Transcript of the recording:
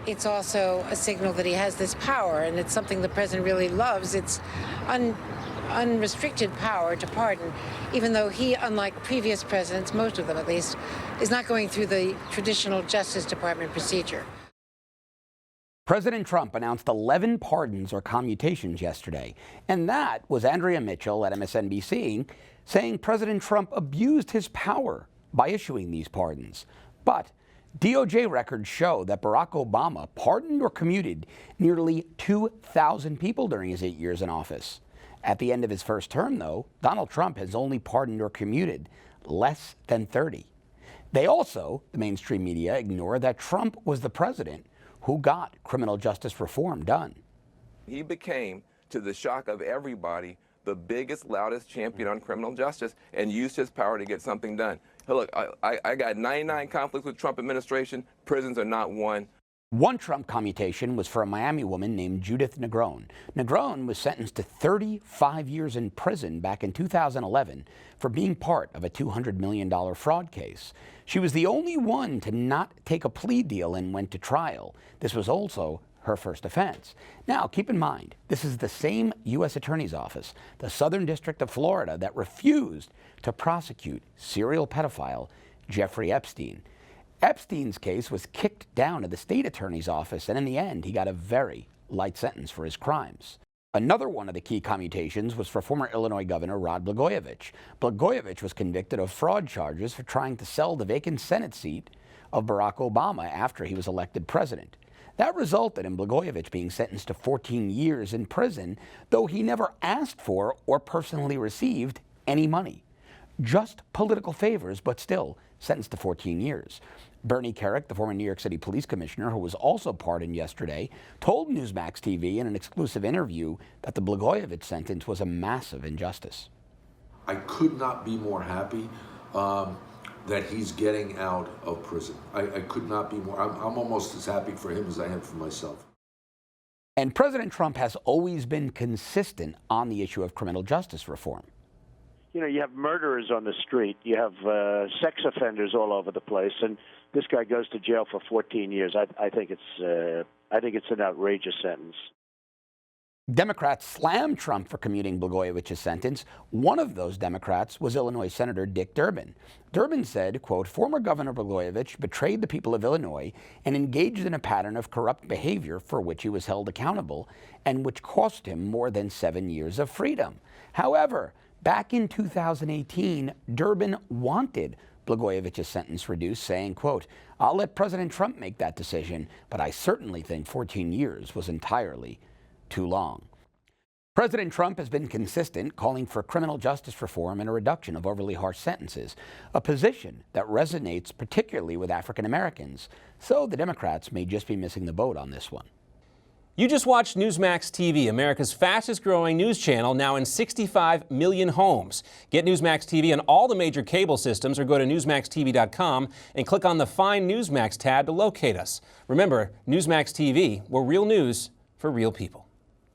it's also a signal that he has this power, and it's something the president really loves. It's unrestricted power to pardon, even though he, unlike previous presidents, most of them at least, is not going through the traditional Justice Department procedure. President Trump announced 11 pardons or commutations yesterday, and that was Andrea Mitchell at MSNBC saying President Trump abused his power by issuing these pardons. But DOJ records show that Barack Obama pardoned or commuted nearly 2,000 people during his 8 years in office. At the end of his first term, though, Donald Trump has only pardoned or commuted less than 30. They also, the mainstream media, ignore that Trump was the president who got criminal justice reform done. He became, to the shock of everybody, the biggest, loudest champion on criminal justice and used his power to get something done. Look, I got 99 conflicts with Trump administration. Prisons are not one. One Trump commutation was for a Miami woman named Judith Negron. Negron was sentenced to 35 years in prison back in 2011 for being part of a $200 million fraud case. She was the only one to not take a plea deal and went to trial. This was also her first offense. Now, keep in mind, this is the same U.S. Attorney's Office, the Southern District of Florida, that refused to prosecute serial pedophile Jeffrey Epstein. Epstein's case was kicked down to the state attorney's office, and in the end, he got a very light sentence for his crimes. Another one of the key commutations was for former Illinois Governor Rod Blagojevich. Blagojevich was convicted of fraud charges for trying to sell the vacant Senate seat of Barack Obama after he was elected president. That resulted in Blagojevich being sentenced to 14 years in prison, though he never asked for or personally received any money. Just political favors, but still sentenced to 14 years. Bernie Kerik, the former New York City police commissioner, who was also pardoned yesterday, told Newsmax TV in an exclusive interview that the Blagojevich sentence was a massive injustice. I could not be more happy that he's getting out of prison. I could not be more. I'm almost as happy for him as I am for myself. And President Trump has always been consistent on the issue of criminal justice reform. You know, you have murderers on the street, you have sex offenders all over the place, and this guy goes to jail for 14 years. I think it's an outrageous sentence. Democrats slammed Trump for commuting Blagojevich's sentence. One of those Democrats was Illinois Senator Dick Durbin. Durbin said, quote, former Governor Blagojevich betrayed the people of Illinois and engaged in a pattern of corrupt behavior for which he was held accountable and which cost him more than 7 years of freedom. However, back in 2018, Durbin wanted Blagojevich's sentence reduced, saying, quote, I'll let President Trump make that decision, but I certainly think 14 years was entirely too long. President Trump has been consistent, calling for criminal justice reform and a reduction of overly harsh sentences, a position that resonates particularly with African Americans. So the Democrats may just be missing the boat on this one. You just watched Newsmax TV, America's fastest growing news channel, now in 65 million homes. Get Newsmax TV on all the major cable systems or go to newsmaxtv.com and click on the Find Newsmax tab to locate us. Remember, Newsmax TV, we're real news for real people.